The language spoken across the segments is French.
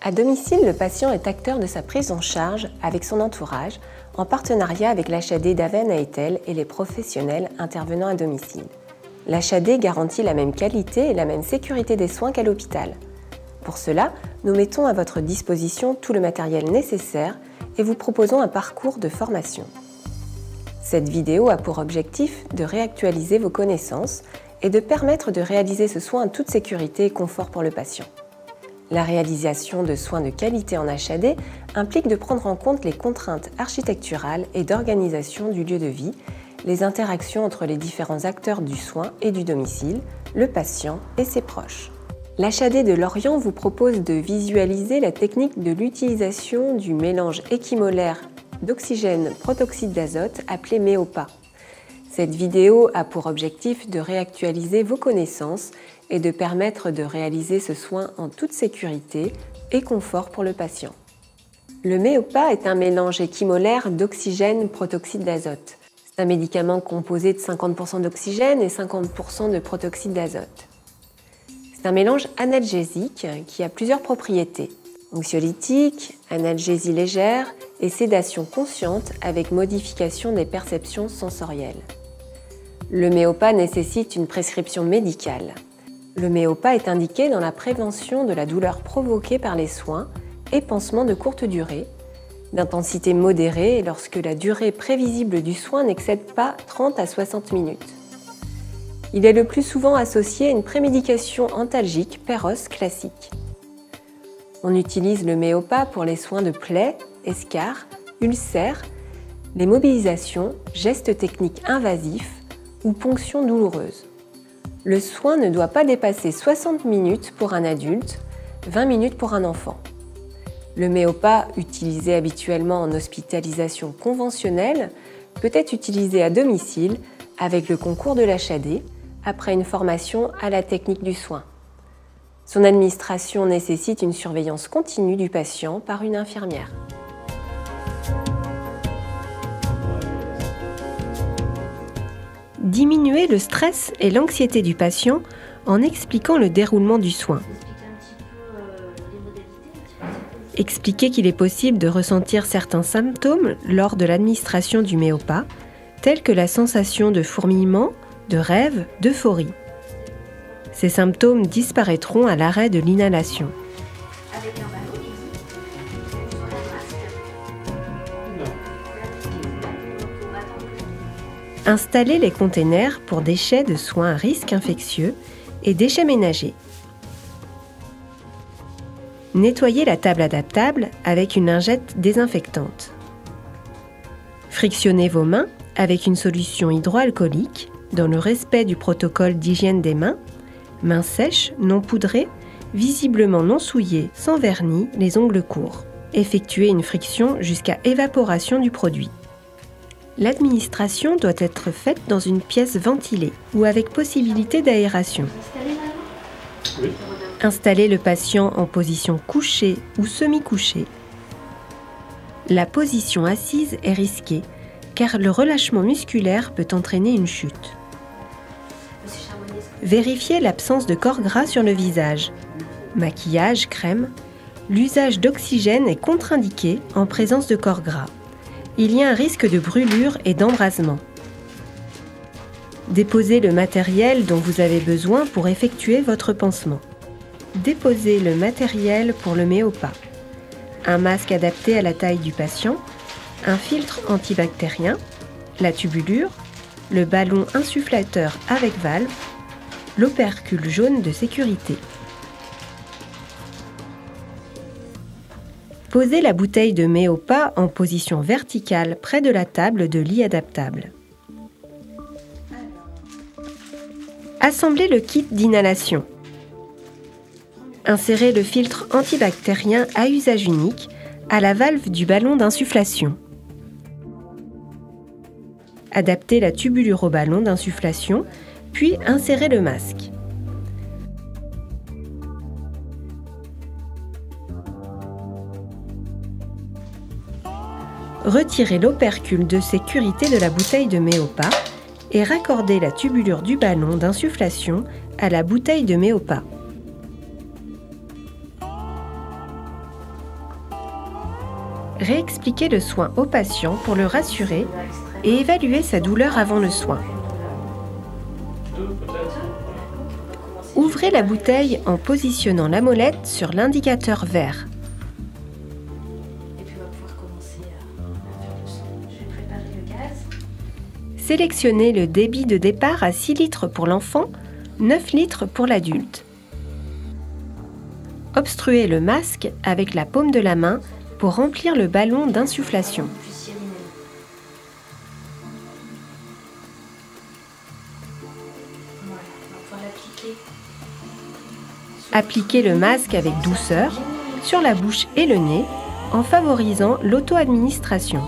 À domicile, le patient est acteur de sa prise en charge avec son entourage, en partenariat avec l'HAD d'Aven à Etel et les professionnels intervenant à domicile. L'HAD garantit la même qualité et la même sécurité des soins qu'à l'hôpital. Pour cela, nous mettons à votre disposition tout le matériel nécessaire et vous proposons un parcours de formation. Cette vidéo a pour objectif de réactualiser vos connaissances et de permettre de réaliser ce soin en toute sécurité et confort pour le patient. La réalisation de soins de qualité en HAD implique de prendre en compte les contraintes architecturales et d'organisation du lieu de vie, les interactions entre les différents acteurs du soin et du domicile, le patient et ses proches. L'HAD de Lorient vous propose de visualiser la technique de l'utilisation du mélange équimolaire d'oxygène protoxyde d'azote appelé MEOPA. Cette vidéo a pour objectif de réactualiser vos connaissances et de permettre de réaliser ce soin en toute sécurité et confort pour le patient. Le MEOPA est un mélange équimolaire d'oxygène protoxyde d'azote. C'est un médicament composé de 50% d'oxygène et 50% de protoxyde d'azote. C'est un mélange analgésique qui a plusieurs propriétés: anxiolytique, analgésie légère et sédation consciente avec modification des perceptions sensorielles. Le MEOPA nécessite une prescription médicale. Le MEOPA est indiqué dans la prévention de la douleur provoquée par les soins et pansements de courte durée, d'intensité modérée lorsque la durée prévisible du soin n'excède pas 30 à 60 minutes. Il est le plus souvent associé à une prémédication antalgique Péros classique. On utilise le MEOPA pour les soins de plaies, escarres, ulcères, les mobilisations, gestes techniques invasifs ou ponctions douloureuses. Le soin ne doit pas dépasser 60 minutes pour un adulte, 20 minutes pour un enfant. Le MEOPA, utilisé habituellement en hospitalisation conventionnelle, peut être utilisé à domicile avec le concours de l'HAD après une formation à la technique du soin. Son administration nécessite une surveillance continue du patient par une infirmière. Diminuer le stress et l'anxiété du patient en expliquant le déroulement du soin. Expliquer qu'il est possible de ressentir certains symptômes lors de l'administration du MEOPA, tels que la sensation de fourmillement, de rêve, d'euphorie. Ces symptômes disparaîtront à l'arrêt de l'inhalation. Installer les containers pour déchets de soins à risque infectieux et déchets ménagers. Nettoyer la table adaptable avec une lingette désinfectante. Frictionnez vos mains avec une solution hydroalcoolique dans le respect du protocole d'hygiène des mains, mains sèches, non poudrées, visiblement non souillées, sans vernis, les ongles courts. Effectuez une friction jusqu'à évaporation du produit. L'administration doit être faite dans une pièce ventilée ou avec possibilité d'aération. Oui. Installez le patient en position couchée ou semi-couchée. La position assise est risquée car le relâchement musculaire peut entraîner une chute. Vérifiez l'absence de corps gras sur le visage. Maquillage, crème. L'usage d'oxygène est contre-indiqué en présence de corps gras. Il y a un risque de brûlure et d'embrasement. Déposez le matériel dont vous avez besoin pour effectuer votre pansement. Déposez le matériel pour le MEOPA. Un masque adapté à la taille du patient, un filtre antibactérien, la tubulure, le ballon insufflateur avec valve, l'opercule jaune de sécurité. Posez la bouteille de MEOPA en position verticale près de la table de lit adaptable. Assemblez le kit d'inhalation. Insérez le filtre antibactérien à usage unique à la valve du ballon d'insufflation. Adaptez la tubulure au ballon d'insufflation, puis insérez le masque. Retirez l'opercule de sécurité de la bouteille de MEOPA et raccordez la tubulure du ballon d'insufflation à la bouteille de MEOPA. Réexpliquer le soin au patient pour le rassurer et évaluer sa douleur avant le soin. Ouvrez la bouteille en positionnant la molette sur l'indicateur vert. Sélectionnez le débit de départ à 6 litres pour l'enfant, 9 litres pour l'adulte. Obstruez le masque avec la paume de la main pour remplir le ballon d'insufflation. Appliquez le masque avec douceur sur la bouche et le nez en favorisant l'auto-administration.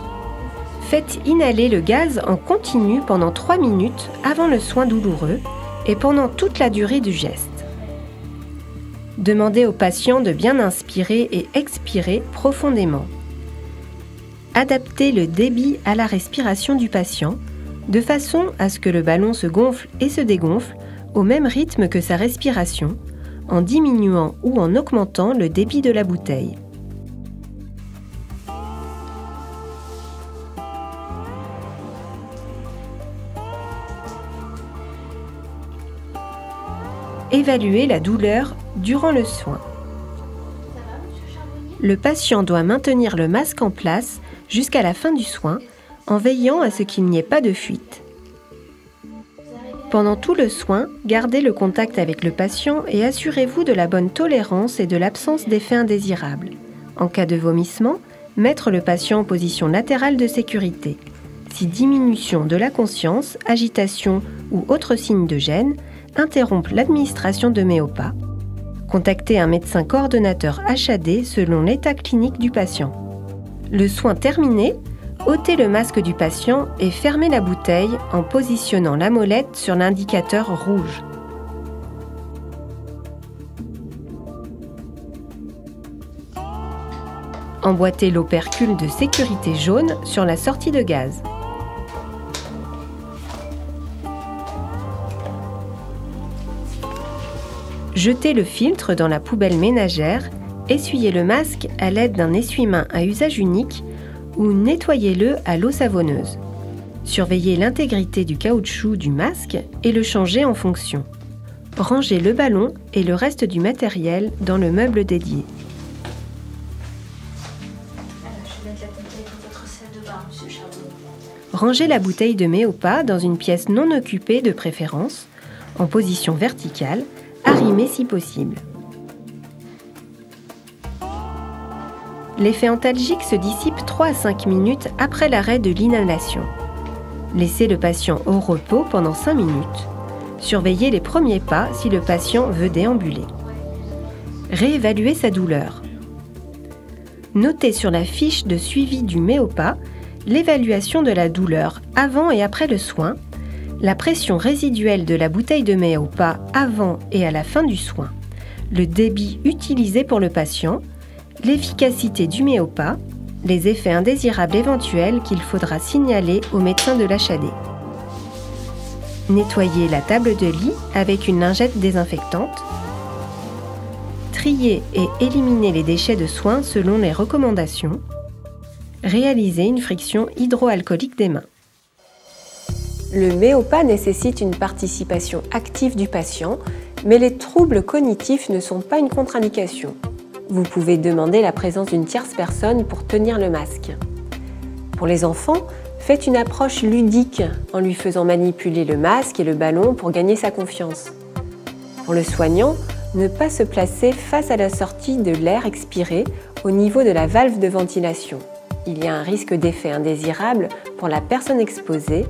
Faites inhaler le gaz en continu pendant 3 minutes avant le soin douloureux et pendant toute la durée du geste. Demandez au patient de bien inspirer et expirer profondément. Adaptez le débit à la respiration du patient de façon à ce que le ballon se gonfle et se dégonfle au même rythme que sa respiration, en diminuant ou en augmentant le débit de la bouteille. Évaluer la douleur durant le soin. Le patient doit maintenir le masque en place jusqu'à la fin du soin en veillant à ce qu'il n'y ait pas de fuite. Pendant tout le soin, gardez le contact avec le patient et assurez-vous de la bonne tolérance et de l'absence d'effets indésirables. En cas de vomissement, mettre le patient en position latérale de sécurité. Si diminution de la conscience, agitation ou autre signe de gêne, interrompre l'administration de Méopa. Contactez un médecin coordonnateur HAD selon l'état clinique du patient. Le soin terminé, ôtez le masque du patient et fermez la bouteille en positionnant la molette sur l'indicateur rouge. Emboîtez l'opercule de sécurité jaune sur la sortie de gaz. Jetez le filtre dans la poubelle ménagère, essuyez le masque à l'aide d'un essuie-main à usage unique ou nettoyez-le à l'eau savonneuse. Surveillez l'intégrité du caoutchouc du masque et le changez en fonction. Rangez le ballon et le reste du matériel dans le meuble dédié. Rangez la bouteille de Méopa dans une pièce non occupée de préférence, en position verticale, arrimée si possible. L'effet antalgique se dissipe 3 à 5 minutes après l'arrêt de l'inhalation. Laissez le patient au repos pendant 5 minutes. Surveillez les premiers pas si le patient veut déambuler. Réévaluez sa douleur. Notez sur la fiche de suivi du Méopa l'évaluation de la douleur avant et après le soin, la pression résiduelle de la bouteille de Méopa avant et à la fin du soin, le débit utilisé pour le patient, l'efficacité du Méopa, les effets indésirables éventuels qu'il faudra signaler au médecin de l'HAD. Nettoyez la table de lit avec une lingette désinfectante. Trier et éliminer les déchets de soins selon les recommandations. Réaliser une friction hydroalcoolique des mains. Le Méopa nécessite une participation active du patient, mais les troubles cognitifs ne sont pas une contre-indication. Vous pouvez demander la présence d'une tierce personne pour tenir le masque. Pour les enfants, faites une approche ludique en lui faisant manipuler le masque et le ballon pour gagner sa confiance. Pour le soignant, ne pas se placer face à la sortie de l'air expiré au niveau de la valve de ventilation. Il y a un risque d'effet indésirable pour la personne exposée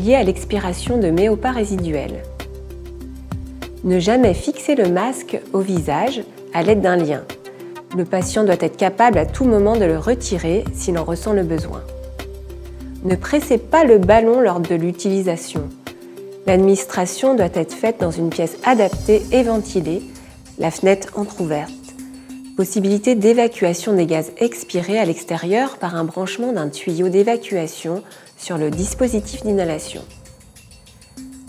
lié à l'expiration de Méopa résiduel. Ne jamais fixer le masque au visage à l'aide d'un lien. Le patient doit être capable à tout moment de le retirer s'il en ressent le besoin. Ne pressez pas le ballon lors de l'utilisation. L'administration doit être faite dans une pièce adaptée et ventilée, la fenêtre entrouverte. Possibilité d'évacuation des gaz expirés à l'extérieur par un branchement d'un tuyau d'évacuation sur le dispositif d'inhalation.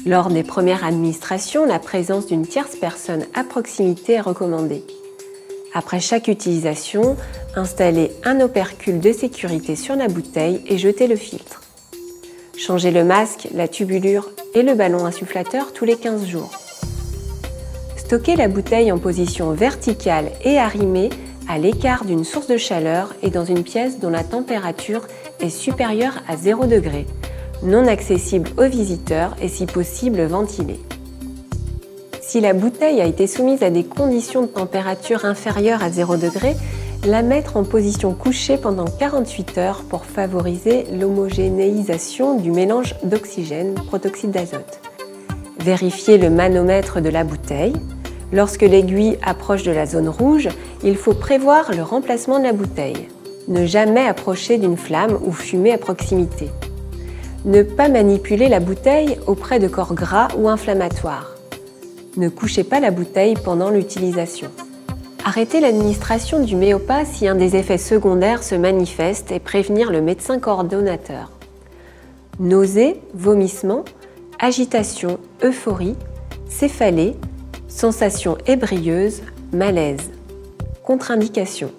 Lors des premières administrations, la présence d'une tierce personne à proximité est recommandée. Après chaque utilisation, installez un opercule de sécurité sur la bouteille et jetez le filtre. Changez le masque, la tubulure et le ballon insufflateur tous les 15 jours. Stockez la bouteille en position verticale et arrimée à l'écart d'une source de chaleur et dans une pièce dont la température est supérieure à 0 degré, non accessible aux visiteurs et si possible ventilée. Si la bouteille a été soumise à des conditions de température inférieures à 0 degré, la mettre en position couchée pendant 48 heures pour favoriser l'homogénéisation du mélange d'oxygène, protoxyde d'azote. Vérifiez le manomètre de la bouteille. Lorsque l'aiguille approche de la zone rouge, il faut prévoir le remplacement de la bouteille. Ne jamais approcher d'une flamme ou fumée à proximité. Ne pas manipuler la bouteille auprès de corps gras ou inflammatoires. Ne couchez pas la bouteille pendant l'utilisation. Arrêtez l'administration du Méopa si un des effets secondaires se manifeste et prévenir le médecin coordonnateur. Nausées, vomissements, agitation, euphorie, céphalée, sensations ébrieuses, malaise. Contre-indications.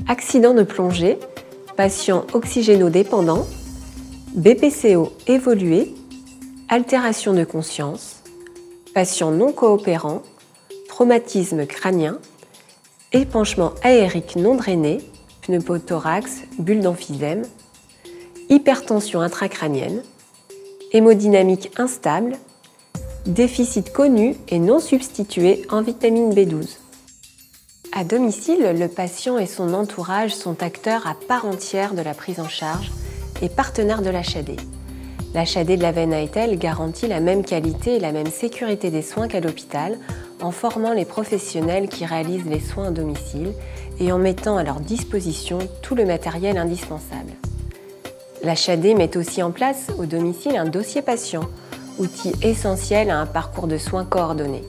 Accident de plongée, patient oxygénodépendant, BPCO évolué, altération de conscience, patient non coopérant, traumatisme crânien, épanchement aérique non drainé, pneumothorax, bulle d'emphysème, hypertension intracrânienne, hémodynamique instable, déficit connu et non substitué en vitamine B12. À domicile, le patient et son entourage sont acteurs à part entière de la prise en charge et partenaires de l'HAD. L'HAD de l'Aven-a-Etel garantit la même qualité et la même sécurité des soins qu'à l'hôpital en formant les professionnels qui réalisent les soins à domicile et en mettant à leur disposition tout le matériel indispensable. L'HAD met aussi en place au domicile un dossier patient, outil essentiel à un parcours de soins coordonné.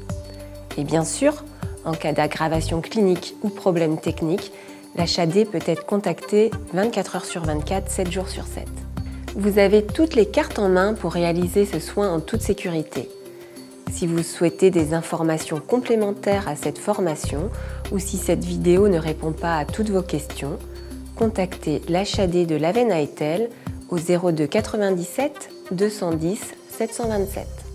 Et bien sûr, en cas d'aggravation clinique ou problème technique, l'HAD peut être contacté 24 heures sur 24, 7 jours sur 7. Vous avez toutes les cartes en main pour réaliser ce soin en toute sécurité. Si vous souhaitez des informations complémentaires à cette formation ou si cette vidéo ne répond pas à toutes vos questions, contactez l'HAD de l'Aven-a-Etel au 02 97 210 727.